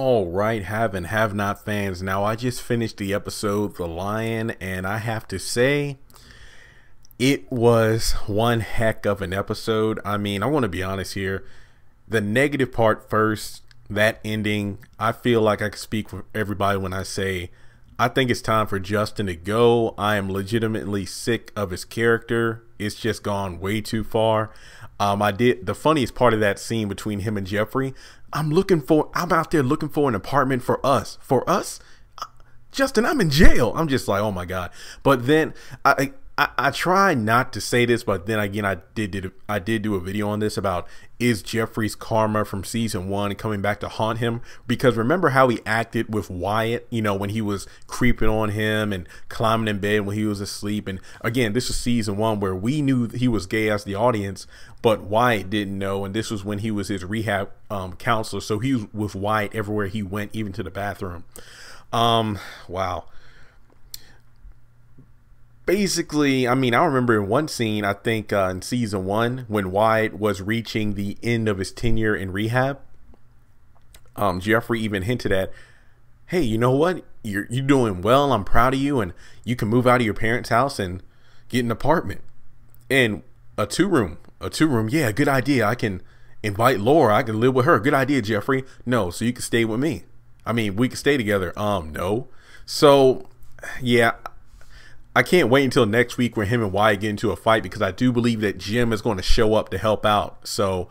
All right, have and have not fans. Now, I just finished the episode The Lion, and I have to say, it was one heck of an episode. I mean, I want to be honest here. The negative part first, that ending, I feel like I can speak for everybody when I say I think it's time for Justin to go. I am legitimately sick of his character. It's just gone way too far. The funniest part of that scene between him and Jeffrey, I'm out there looking for an apartment for us. For us? Justin, I'm in jail. I'm just like, oh my God. But then I try not to say this, but then again, I did do a video on this about, is Jeffrey's karma from season 1 coming back to haunt him? Because remember how he acted with Wyatt, you know, when he was creeping on him and climbing in bed when he was asleep. And again, this was season 1 where we knew he was gay as the audience, but Wyatt didn't know. And this was when he was his rehab counselor. So he was with Wyatt everywhere he went, even to the bathroom. Wow. Basically, I mean, I remember in one scene, I think in season 1, when Wyatt was reaching the end of his tenure in rehab, Jeffrey even hinted at, hey, you know what? You're doing well. I'm proud of you. And you can move out of your parents' house and get an apartment. And a two-room. Yeah, good idea. I can invite Laura. I can live with her. Good idea, Jeffrey. No, so you can stay with me. I mean, we can stay together. No. So, yeah. I can't wait until next week where him and Wyatt get into a fight, because I do believe that Jim is going to show up to help out. So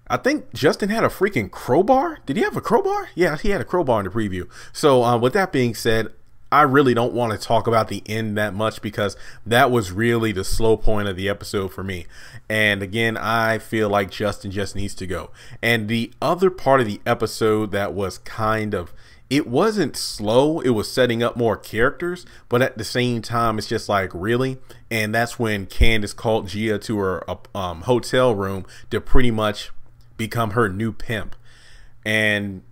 I think Justin had a freaking crowbar. Did he have a crowbar? Yeah, he had a crowbar in the preview. So with that being said, I really don't want to talk about the end that much, because that was really the slow point of the episode for me. And again, I feel like Justin just needs to go. And the other part of the episode that was kind of, it wasn't slow, it was setting up more characters, but at the same time, it's just like, really? And that's when Candace called Gia to her hotel room to pretty much become her new pimp. And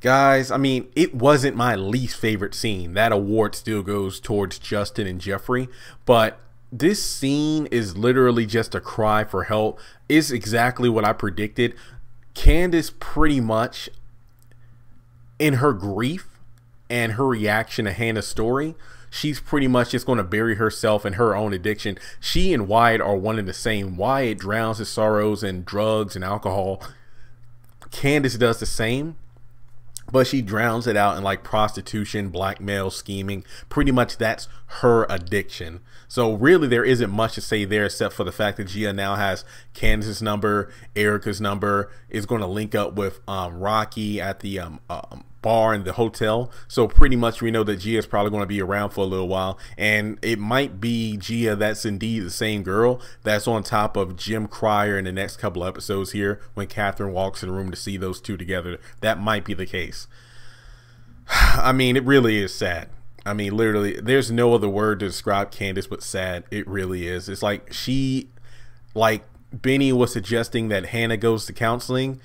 guys, I mean, it wasn't my least favorite scene. That award still goes towards Justin and Jeffrey, but this scene is literally just a cry for help. It's exactly what I predicted. Candace pretty much, in her grief and her reaction to Hannah's story, she's pretty much just going to bury herself in her own addiction. She and Wyatt are one and the same. Wyatt drowns his sorrows in drugs and alcohol. Candace does the same, but she drowns it out in like prostitution, blackmail, scheming. Pretty much that's her addiction. So really there isn't much to say there, except for the fact that Gia now has Candace's number, Erica's number, is going to link up with Rocky at the bar in the hotel. So pretty much we know that Gia is probably going to be around for a little while, and it might be Gia that's indeed the same girl that's on top of Jim Cryer in the next couple of episodes here when Catherine walks in the room to see those two together. That might be the case. I mean, it really is sad. I mean, literally, there's no other word to describe Candace but sad. It really is. It's like Benny was suggesting that Hannah goes to counseling.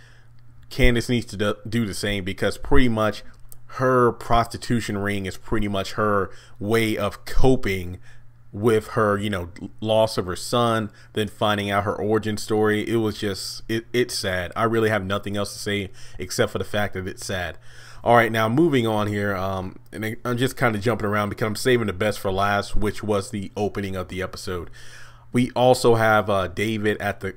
Candace needs to do the same, because pretty much her prostitution ring is pretty much her way of coping with her, you know, loss of her son, then finding out her origin story. It was just, it's sad. I really have nothing else to say except for the fact that it's sad. All right, now moving on here, and I'm just kind of jumping around because I'm saving the best for last, which was the opening of the episode. We also have David at the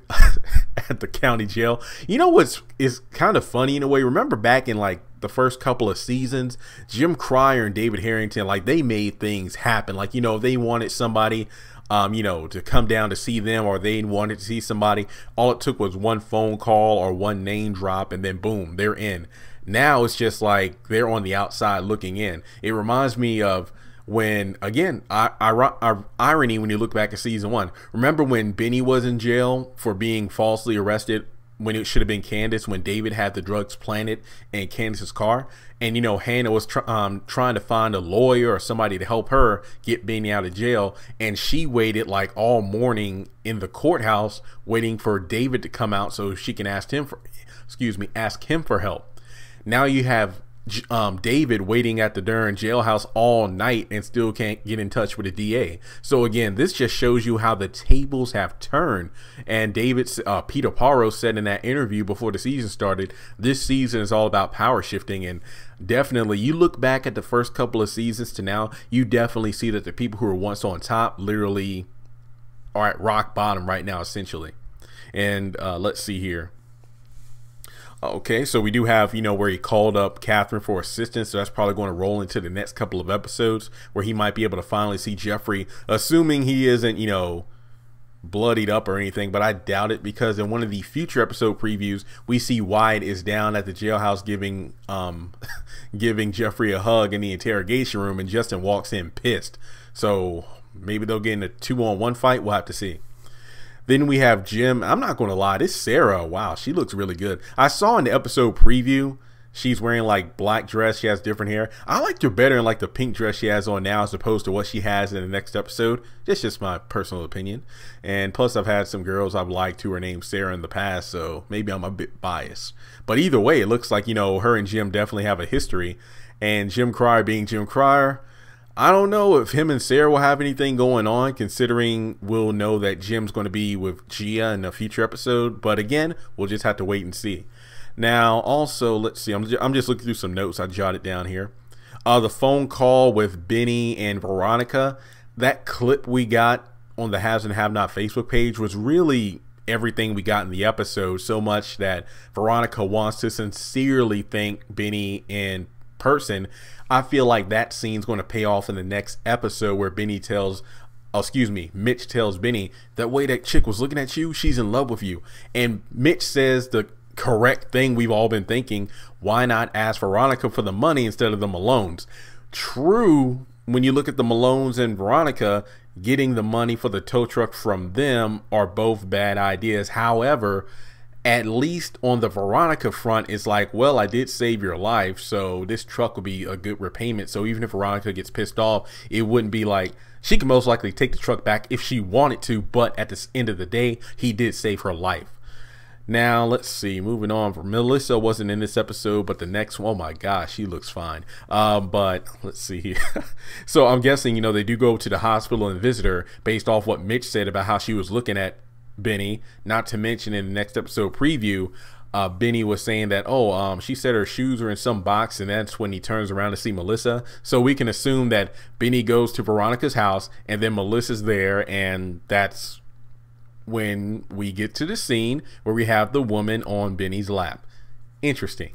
at the county jail. You know what's is kind of funny in a way? Remember back in like the first couple of seasons, Jim Cryer and David Harrington, like they made things happen. Like, you know, if they wanted somebody, you know, to come down to see them, or they wanted to see somebody, all it took was one phone call or one name drop, and then boom, they're in. Now it's just like they're on the outside looking in. It reminds me of when, again, irony when you look back at season 1. Remember when Benny was in jail for being falsely arrested, when it should have been Candace, when David had the drugs planted in Candace's car? And, you know, Hannah was trying to find a lawyer or somebody to help her get Benny out of jail. And she waited like all morning in the courthouse waiting for David to come out so she can ask him for help. Now you have David waiting at the Dern jailhouse all night and still can't get in touch with the DA. So again, this just shows you how the tables have turned. And Peter Parros said in that interview before the season started, this season is all about power shifting. And definitely, you look back at the first couple of seasons to now, you definitely see that the people who were once on top literally are at rock bottom right now, essentially. And let's see here. Okay, so we do have, where he called up Catherine for assistance. So that's probably going to roll into the next couple of episodes where he might be able to finally see Jeffrey, assuming he isn't, bloodied up or anything. But I doubt it, because in one of the future episode previews, we see Wyatt is down at the jailhouse giving giving Jeffrey a hug in the interrogation room, and Justin walks in pissed. So maybe they'll get in a 2-on-1 fight. We'll have to see. Then we have Jim. I'm not going to lie, this Sarah, wow, she looks really good. I saw in the episode preview, she's wearing like black dress. She has different hair. I liked her better in like the pink dress she has on now as opposed to what she has in the next episode. That's just my personal opinion. And plus, I've had some girls I've liked who are named Sarah in the past, so maybe I'm a bit biased. But either way, it looks like, her and Jim definitely have a history. And Jim Cryer being Jim Cryer, I don't know if him and Sarah will have anything going on, considering we'll know that Jim's going to be with Gia in a future episode. But again, we'll just have to wait and see. Now, also, let's see. I'm just looking through some notes. I jotted down here. The phone call with Benny and Veronica. That clip we got on the Haves and Have Not Facebook page was really everything we got in the episode. So much that Veronica wants to sincerely thank Benny in person. I feel like that scene's going to pay off in the next episode where Mitch tells Benny, that way that chick was looking at you, she's in love with you. And Mitch says the correct thing we've all been thinking, why not ask Veronica for the money instead of the Malones? True, when you look at the Malones and Veronica, getting the money for the tow truck from them are both bad ideas. However, at least on the Veronica front, it's like, well, I did save your life, so this truck will be a good repayment. So even if Veronica gets pissed off, it wouldn't be like, she can most likely take the truck back if she wanted to, but at the end of the day, he did save her life. Now, let's see, moving on. Melissa wasn't in this episode, but the next one, oh my gosh, she looks fine. But let's see here. So I'm guessing, they do go to the hospital and visit her based off what Mitch said about how she was looking at Benny. Not to mention in the next episode preview, Benny was saying that, she said her shoes are in some box, and that's when he turns around to see Melissa. So we can assume that Benny goes to Veronica's house and then Melissa's there, and that's when we get to the scene where we have the woman on Benny's lap. Interesting.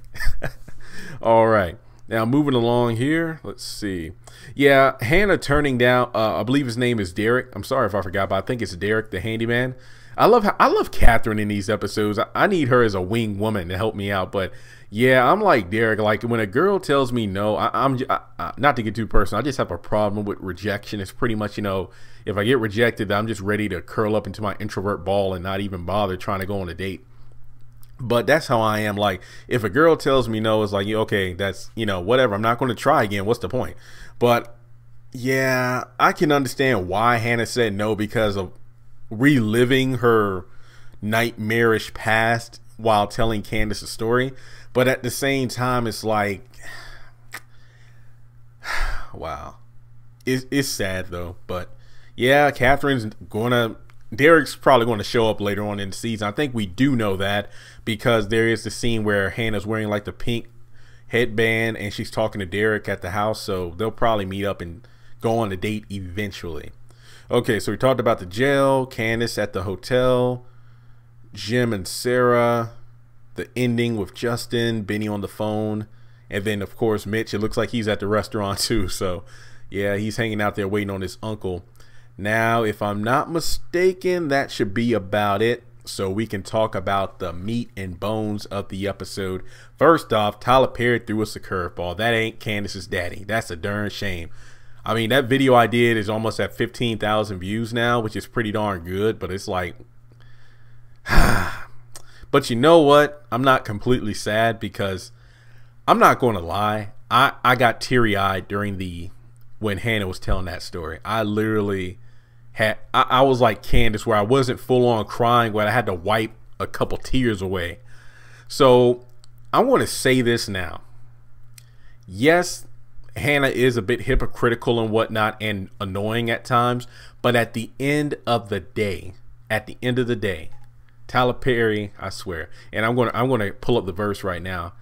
All right. Now moving along here, let's see. Yeah, Hannah turning down, I believe his name is Derek. I'm sorry if I forgot, but I think it's Derek, the handyman. I love Catherine in these episodes. I need her as a wing woman to help me out. But yeah, I'm like Derek. Like when a girl tells me no, I'm not to get too personal. I just have a problem with rejection. It's pretty much, if I get rejected, I'm just ready to curl up into my introvert ball and not even bother trying to go on a date. But that's how I am. Like if a girl tells me no, it's like, okay, that's, whatever. I'm not going to try again. What's the point? But yeah, I can understand why Hannah said no, because of reliving her nightmarish past while telling Candace a story. But at the same time, it's like, wow, it's sad though. But yeah, Derek's probably going to show up later on in the season. I think we do know that because there is the scene where Hannah's wearing like the pink headband and she's talking to Derek at the house. So they'll probably meet up and go on a date eventually. Okay, so we talked about the jail, Candace at the hotel, Jim and Sarah, the ending with Justin, Benny on the phone, and then of course Mitch. It looks like he's at the restaurant too. So yeah, he's hanging out there waiting on his uncle. Now, if I'm not mistaken, that should be about it. So we can talk about the meat and bones of the episode. First off, Tyler Perry threw us a curveball. That ain't Candace's daddy. That's a darn shame. I mean, that video I did is almost at 15,000 views now, which is pretty darn good. But it's like, but you know what? I'm not completely sad because I'm not going to lie. I got teary-eyed when Hannah was telling that story. I literally I was like Candace, where I wasn't full on crying, but I had to wipe a couple tears away. So I want to say this now. Yes, Hannah is a bit hypocritical and whatnot and annoying at times, but at the end of the day, Tyler Perry, I swear, and I'm gonna pull up the verse right now.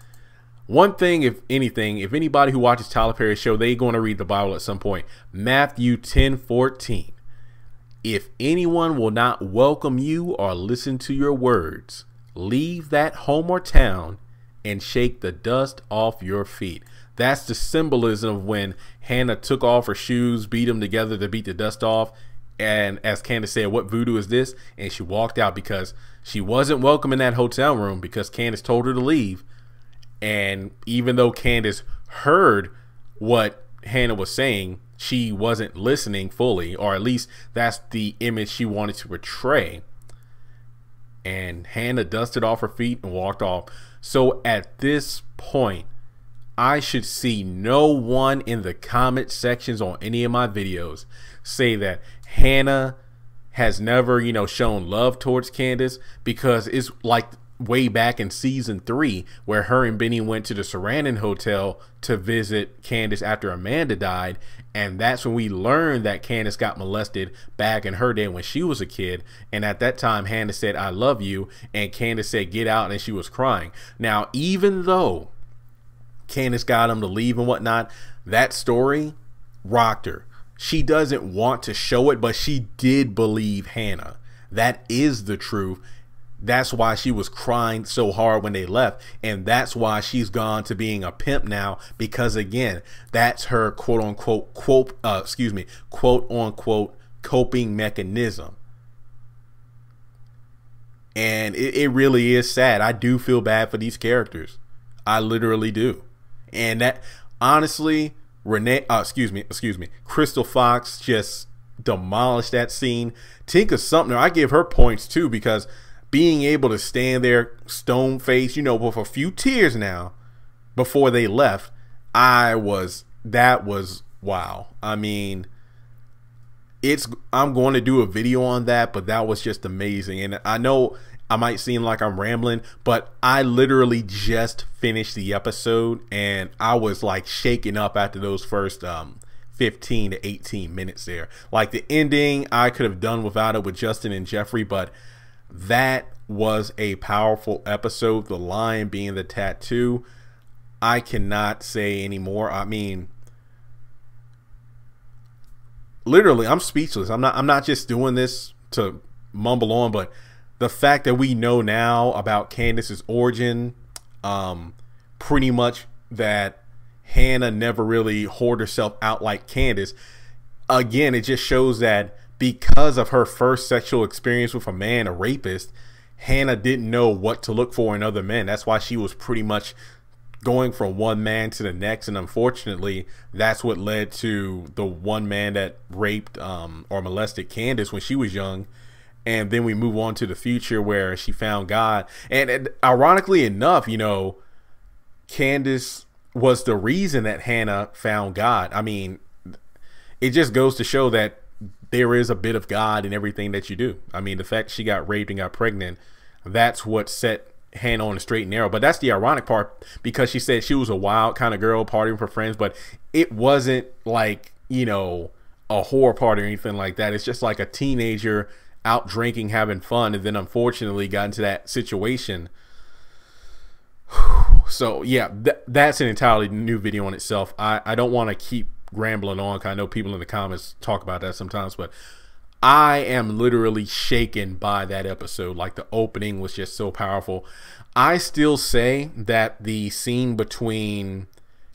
One thing, if anything, if anybody who watches Tyler Perry's show, they're going to read the Bible at some point. Matthew 10:14. If anyone will not welcome you or listen to your words, leave that home or town and shake the dust off your feet. That's the symbolism of when Hannah took off her shoes, beat them together to beat the dust off. And as Candace said, what voodoo is this? And she walked out because she wasn't welcome in that hotel room because Candace told her to leave. And even though Candace heard what Hannah was saying, she wasn't listening fully, or at least that's the image she wanted to portray. And Hannah dusted off her feet and walked off. So at this point, I should see no one in the comment sections on any of my videos say that Hannah has never, you know, shown love towards Candace, because it's like way back in season 3 where her and Benny went to the Sarandon Hotel to visit Candace after Amanda died, and that's when we learned that Candace got molested back in her day when she was a kid. And at that time Hannah said, "I love you," and Candace said, "Get out," and she was crying. Now, even though Candace got him to leave and whatnot, that story rocked her. She doesn't want to show it, but she did believe Hannah. That is the truth. That's why she was crying so hard when they left, and that's why she's gone to being a pimp now, because again, that's her quote unquote quote unquote coping mechanism. And it really is sad. I do feel bad for these characters. I literally do. And that, honestly, Crystal Fox just demolished that scene. Tika Sumpter, I give her points too, because being able to stand there stone faced, you know, with a few tears now before they left, that was wow. I mean, I'm going to do a video on that, but that was just amazing. And I know I might seem like I'm rambling, but I literally just finished the episode and I was like shaken up after those first 15 to 18 minutes there. Like, the ending, I could have done without it with Justin and Jeffrey, but that was a powerful episode. The lion being the tattoo, I cannot say anymore. I mean, literally, I'm speechless. I'm not just doing this to mumble on, but the fact that we know now about Candace's origin, pretty much that Hannah never really whored herself out like Candace. Again, it just shows that because of her first sexual experience with a man, a rapist, Hannah didn't know what to look for in other men. That's why she was pretty much going from one man to the next, and unfortunately that's what led to the one man that raped or molested Candace when she was young. And then we move on to the future where she found God, and ironically enough, you know, Candace was the reason that Hannah found God. I mean, it just goes to show that there is a bit of God in everything that you do. I mean, the fact she got raped and got pregnant, that's what set Hannah on the straight and narrow. But that's the ironic part, because she said she was a wild kind of girl partying with her friends, but it wasn't like, you know, a whore party or anything like that. It's just like a teenager out drinking, having fun, and then unfortunately got into that situation. So yeah, that's an entirely new video in itself. I don't want to keep rambling on, because I know people in the comments talk about that sometimes, but I am literally shaken by that episode. Like, the opening was just so powerful. I still say that the scene between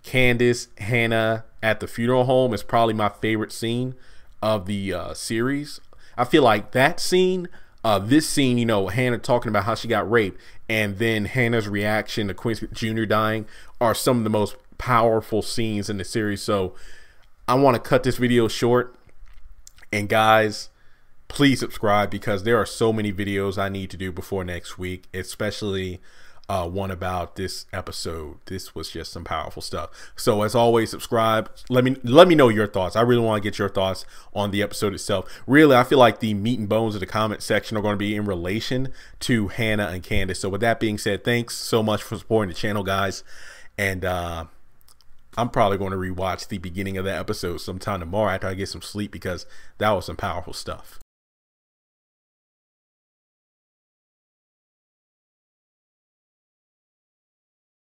Candace, Hannah at the funeral home is probably my favorite scene of the series. I feel like that scene, this scene, you know, Hannah talking about how she got raped, and then Hannah's reaction to Quincy Jr. dying, are some of the most powerful scenes in the series. So I want to cut this video short, and guys, please subscribe, because there are so many videos I need to do before next week, especially one about this episode. This was just some powerful stuff. So as always, subscribe. Let me know your thoughts. I really want to get your thoughts on the episode itself. Really, I feel like the meat and bones of the comment section are going to be in relation to Hannah and Candace. So with that being said, thanks so much for supporting the channel, guys, and I'm probably going to rewatch the beginning of that episode sometime tomorrow after I get some sleep, because that was some powerful stuff.